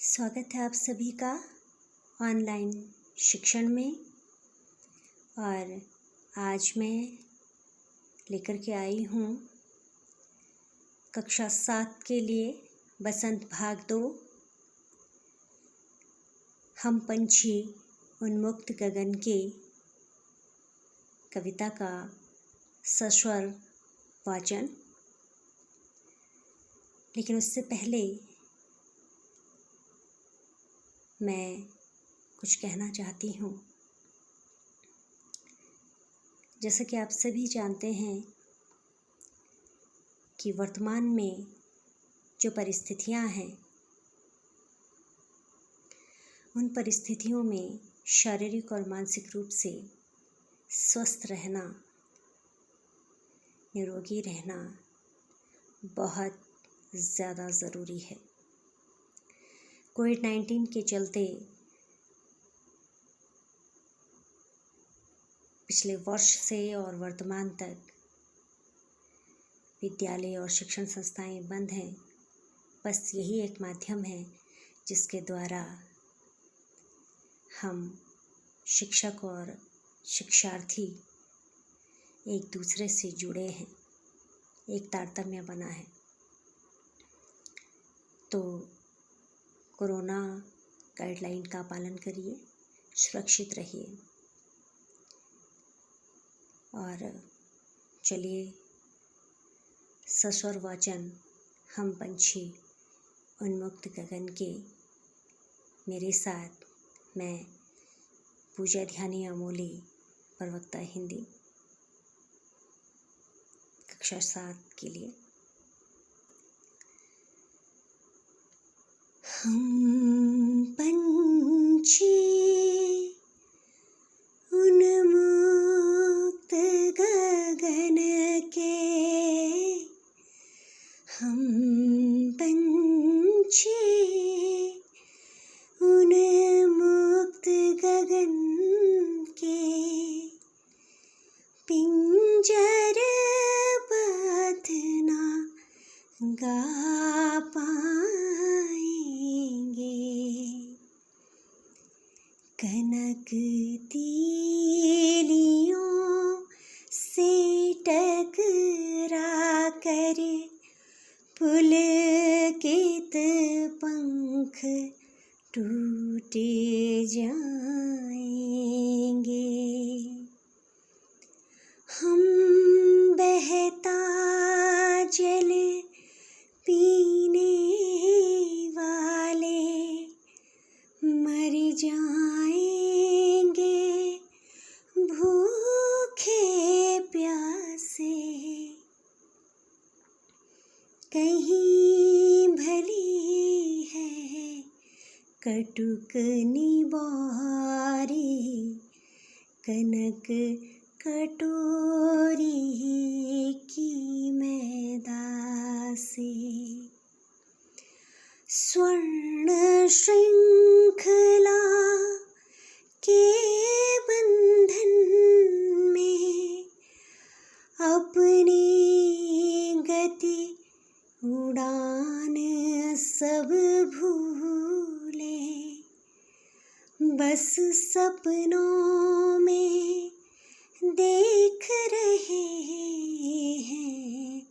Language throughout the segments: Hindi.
स्वागत है आप सभी का ऑनलाइन शिक्षण में। और आज मैं लेकर के आई हूँ कक्षा 7 के लिए बसंत भाग 2 हम पंछी उन्मुक्त गगन के कविता का सस्वर वाचन। लेकिन उससे पहले मैं कुछ कहना चाहती हूँ। जैसा कि आप सभी जानते हैं कि वर्तमान में जो परिस्थितियाँ हैं उन परिस्थितियों में शारीरिक और मानसिक रूप से स्वस्थ रहना, निरोगी रहना बहुत ज़्यादा ज़रूरी है। कोविड-19 के चलते पिछले वर्ष से और वर्तमान तक विद्यालय और शिक्षण संस्थाएं बंद हैं। बस यही एक माध्यम है जिसके द्वारा हम शिक्षक और शिक्षार्थी एक दूसरे से जुड़े हैं, एक तारतम्य बना है। तो कोरोना गाइडलाइन का पालन करिए, सुरक्षित रहिए। और चलिए सस्वर वाचन हम पंछी उन्मुक्त गगन के मेरे साथ मैं पूजा ध्यानी अमोली, प्रवक्ता हिंदी, कक्षा 7 के लिए। हम पंछी उन्मुक्त गगन के, हम पंछी उन्मुक्त गगन के, पिंजर बंद ना गा पाएंगे, कनक तीलियों से टकरा कर पुलकित पंख टूटे जाएंगे। हम बहता जल पीने वाले मर जाएंगे भूखे प्यासे, कहीं भली है कटुक निबारी, कनक कटोरी की मैदा से, स्वर्ण श्रृंखला के बंधन में अपनी गति उड़ान सब भूले, बस सपनों में देख रहे हैं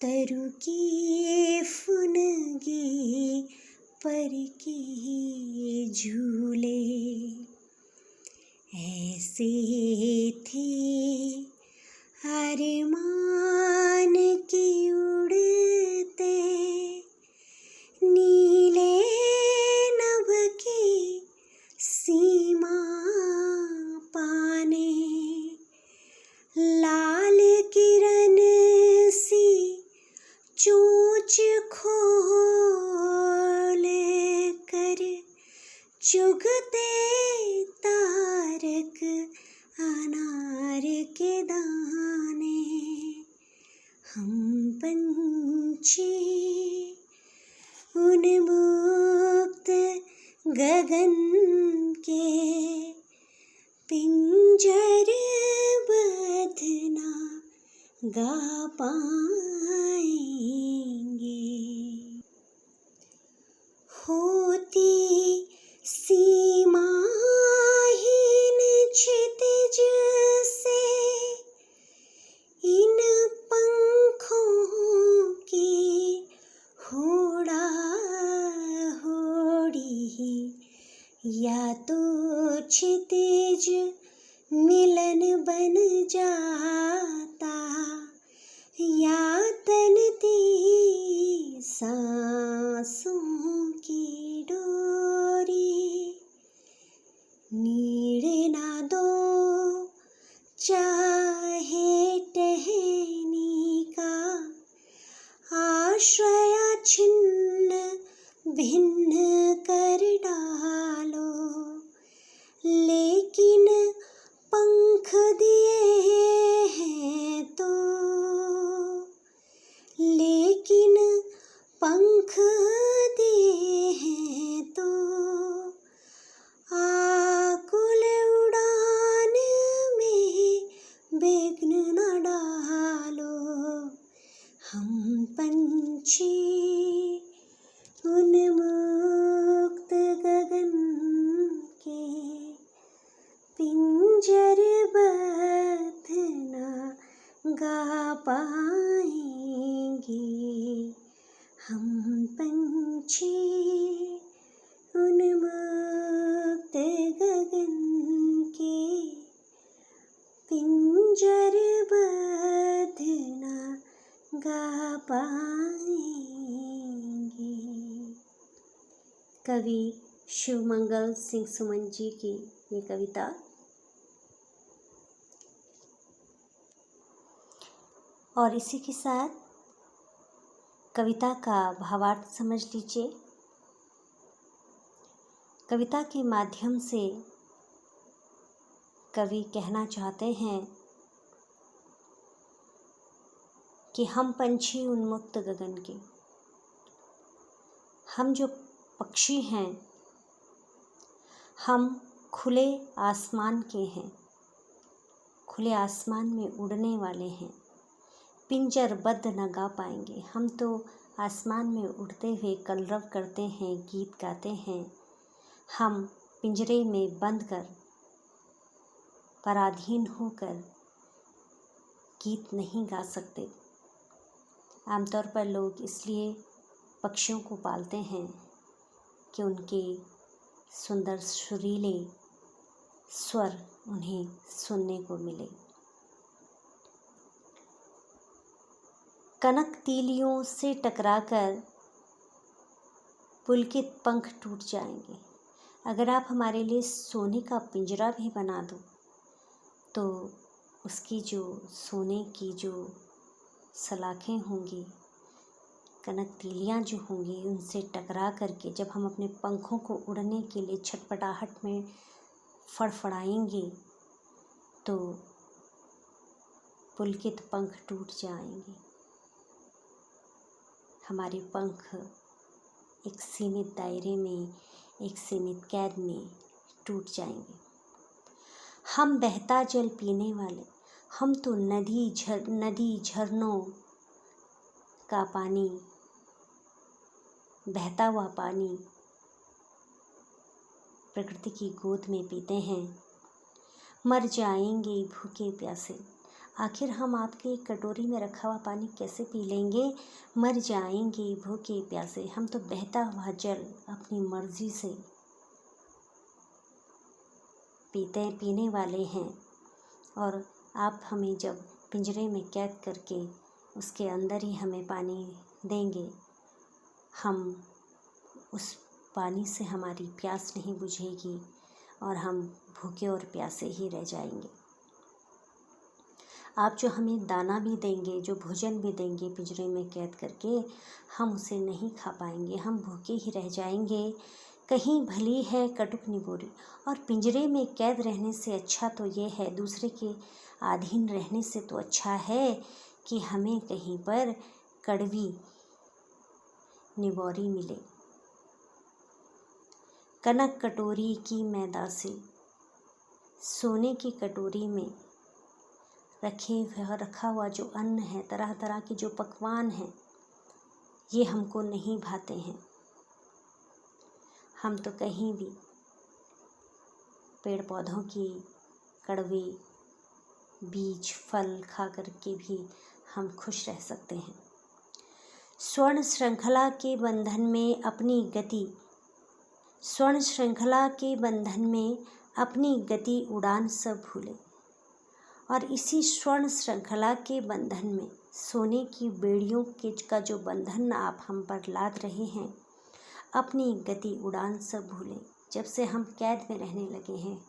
तरु की फुनगी पर की झूले। ऐसे थे अरमान की उड़ते नीले नभ की सीमा पाने, लाल किरण सी चोंच खोल कर चुगते तारक अनार के दाने, हम पंछी उन्मुक्त गगन के, पिंजर बंद ना गा पाएंगे। होते या तो क्षितिज मिलन बन जाता, या तनती सांसों की डोरी। नीड़ ना दो चाहे टहनी का, आश्रया छिन्न भिन्न कर डालो। लेकिन पंख दिए हैं तो, लेकिन पंख दिए हैं तो, आकुल उड़ान में विघ्न न डालो। हम पंछी उन्मुक्त गगन के पिंजरबद्ध न गा पाएंगे। हम पंछी उन्मुक्त गगन के पिंजरबद्ध न गा पाएंगे। कवि शिवमंगल सिंह सुमन जी की ये कविता। और इसी के साथ कविता का भावार्थ समझ लीजिए। कविता के माध्यम से कवि कहना चाहते हैं कि हम पंछी उन्मुक्त गगन के, हम जो पक्षी हैं, हम खुले आसमान के हैं, खुले आसमान में उड़ने वाले हैं। पिंजरबद्ध न गा पाएंगे, हम तो आसमान में उड़ते हुए कलरव करते हैं, गीत गाते हैं। हम पिंजरे में बंद कर, पराधीन होकर गीत नहीं गा सकते। आमतौर पर लोग इसलिए पक्षियों को पालते हैं कि उनके सुंदर सुरीले स्वर उन्हें सुनने को मिले। कनक तीलियों से टकराकर पुलकित पंख टूट जाएंगे। अगर आप हमारे लिए सोने का पिंजरा भी बना दो तो उसकी जो सोने की जो सलाखें होंगी, कनक तीलियाँ जो होंगी, उनसे टकरा करके जब हम अपने पंखों को उड़ने के लिए छटपटाहट में फड़फड़ाएंगे तो पुलकित पंख टूट जाएंगे। हमारे पंख एक सीमित दायरे में, एक सीमित कैद में टूट जाएंगे। हम बहता जल पीने वाले, हम तो नदी झरनों का पानी, बहता हुआ पानी प्रकृति की गोद में पीते हैं। मर जाएंगे भूखे प्यासे, आखिर हम आपके कटोरी में रखा हुआ पानी कैसे पी लेंगे। मर जाएंगे भूखे प्यासे, हम तो बहता हुआ जल अपनी मर्जी से पीने वाले हैं। और आप हमें जब पिंजरे में कैद करके उसके अंदर ही हमें पानी देंगे, हम उस पानी से हमारी प्यास नहीं बुझेगी और हम भूखे और प्यासे ही रह जाएंगे। आप जो हमें दाना भी देंगे, जो भोजन भी देंगे पिंजरे में कैद करके, हम उसे नहीं खा पाएंगे, हम भूखे ही रह जाएंगे। कहीं भली है कटुक निगोरी, और पिंजरे में कैद रहने से अच्छा तो ये है, दूसरे के अधीन रहने से तो अच्छा है कि हमें कहीं पर कड़वी निगोरी मिले। कनक कटोरी की मैं दासी, सोने की कटोरी में रखा हुआ जो अन्न है, तरह तरह के जो पकवान हैं, ये हमको नहीं भाते हैं। हम तो कहीं भी पेड़ पौधों की कड़वे बीज फल खा करके भी हम खुश रह सकते हैं। स्वर्ण श्रृंखला के बंधन में अपनी गति स्वर्ण श्रृंखला के बंधन में अपनी गति उड़ान सब भूले। और इसी स्वर्ण श्रृंखला के बंधन में सोने की बेड़ियों के का जो बंधन आप हम पर लाद रहे हैं, अपनी गति उड़ान सब भूले। जब से हम कैद में रहने लगे हैं,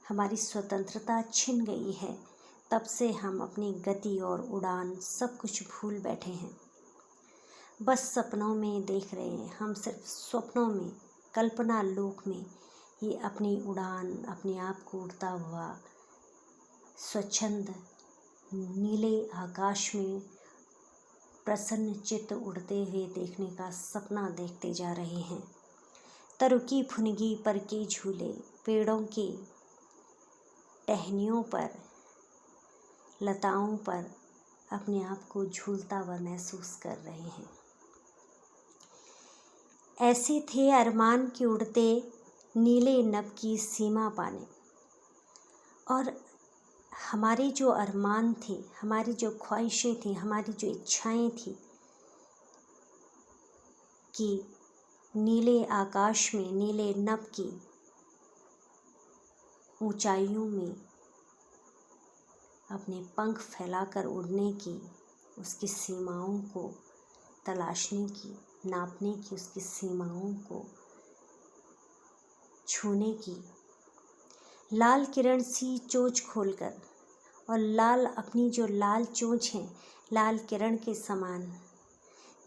हमारी स्वतंत्रता छिन गई है, तब से हम अपनी गति और उड़ान सब कुछ भूल बैठे हैं। बस सपनों में देख रहे हैं, हम सिर्फ स्वप्नों में, कल्पना लोक में ये अपनी उड़ान, अपने आप को उड़ता हुआ स्वच्छंद नीले आकाश में प्रसन्न चित्त उड़ते हुए देखने का सपना देखते जा रहे हैं। तरुकी फुनगी पर के झूले, पेड़ों के टहनियों पर, लताओं पर अपने आप को झूलता हुआ महसूस कर रहे हैं। ऐसे थे अरमान के उड़ते नीले नभ की सीमा पाने। और हमारे जो अरमान थे, हमारी जो ख्वाहिशें थी, हमारी जो इच्छाएं थी कि नीले आकाश में, नीले नभ की ऊंचाइयों में अपने पंख फैलाकर उड़ने की, उसकी सीमाओं को तलाशने की, नापने की, उसकी सीमाओं को छूने की, लाल किरण सी चोंच खोलकर, और लाल अपनी जो लाल चोंच है, लाल किरण के समान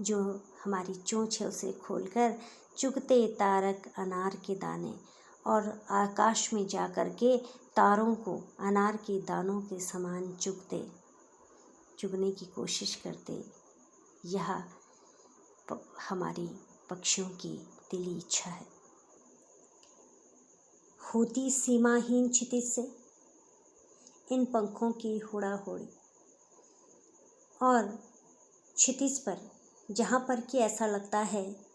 जो हमारी चोंच है, उसे खोलकर चुगते तारक अनार के दाने, और आकाश में जा कर के तारों को अनार के दानों के समान चुगने की कोशिश करते। यह हमारी पक्षियों की दिली इच्छा है। होती सीमाहीन क्षितिज से इन पंखों की हुड़ाहुड़ी, और क्षितिज पर जहाँ पर कि ऐसा लगता है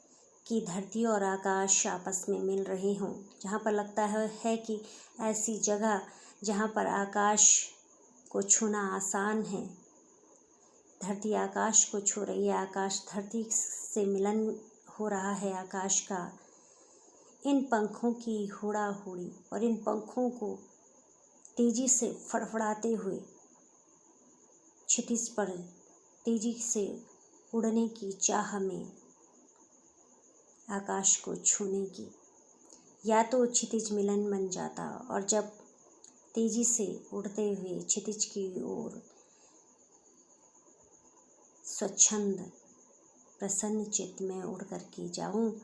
कि धरती और आकाश आपस में मिल रहे हों, जहाँ पर लगता है कि ऐसी जगह जहाँ पर आकाश को छूना आसान है, धरती आकाश को छू रही है, आकाश धरती से मिलन हो रहा है आकाश का। इन पंखों की हुड़ाहुड़ी और इन पंखों को तेजी से फड़फड़ाते हुए क्षितिज पर तेजी से उड़ने की चाह में, आकाश को छूने की, या तो क्षितिज मिलन बन जाता, और जब तेजी से उड़ते हुए क्षितिज की ओर स्वच्छंद प्रसन्न चित्त में उड़ कर के जाऊं,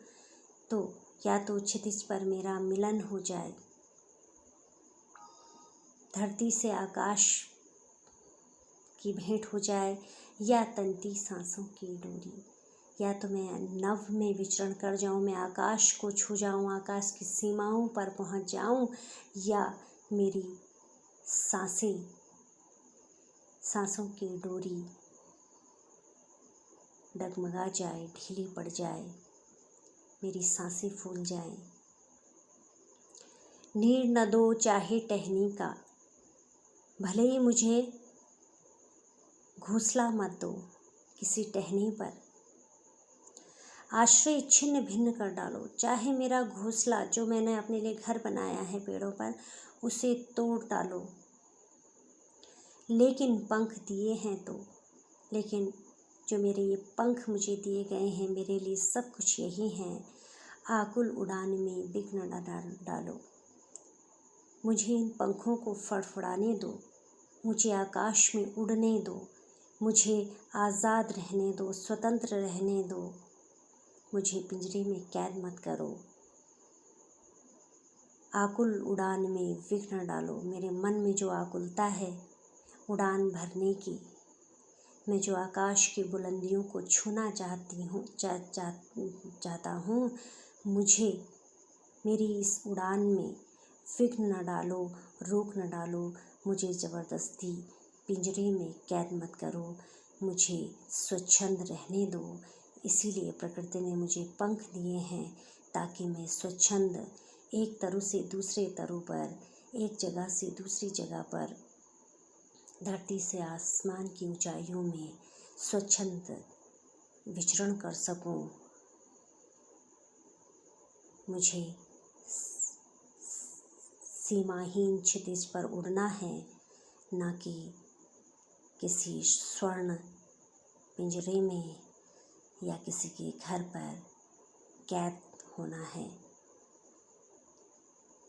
तो या तो क्षितिज पर मेरा मिलन हो जाए, धरती से आकाश की भेंट हो जाए, या तंती सांसों की डोरी, या तो मैं नभ में विचरण कर जाऊं, मैं आकाश को छू जाऊं, आकाश की सीमाओं पर पहुंच जाऊं, या मेरी सांसों की डोरी डगमगा जाए, ढीली पड़ जाए, मेरी सांसें फूल जाएं। नीर न दो चाहे टहनी का, भले ही मुझे घोंसला मत दो किसी टहनी पर, आश्रय छिन्न भिन्न कर डालो, चाहे मेरा घोंसला जो मैंने अपने लिए घर बनाया है पेड़ों पर, उसे तोड़ डालो। लेकिन पंख दिए हैं तो, लेकिन जो मेरे ये पंख मुझे दिए गए हैं, मेरे लिए सब कुछ यही हैं, आकुल उड़ान में विघ्न न डालो। मुझे इन पंखों को फड़फड़ाने दो, मुझे आकाश में उड़ने दो, मुझे आज़ाद रहने दो, स्वतंत्र रहने दो, मुझे पिंजरे में कैद मत करो। आकुल उड़ान में विघ्न डालो। मेरे मन में जो आकुलता है उड़ान भरने की, मैं जो आकाश की बुलंदियों को छूना चाहता हूँ, मुझे मेरी इस उड़ान में विघ्न न डालो, रोक न डालो, मुझे ज़बरदस्ती पिंजरे में कैद मत करो, मुझे स्वच्छंद रहने दो। इसीलिए प्रकृति ने मुझे पंख दिए हैं, ताकि मैं स्वच्छंद एक तरु से दूसरे तरु पर, एक जगह से दूसरी जगह पर, धरती से आसमान की ऊंचाइयों में स्वच्छंद विचरण कर सकूं। मुझे सीमाहीन क्षितिज पर उड़ना है, ना कि किसी स्वर्ण पिंजरे में या किसी के घर पर कैद होना है।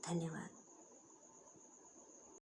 धन्यवाद।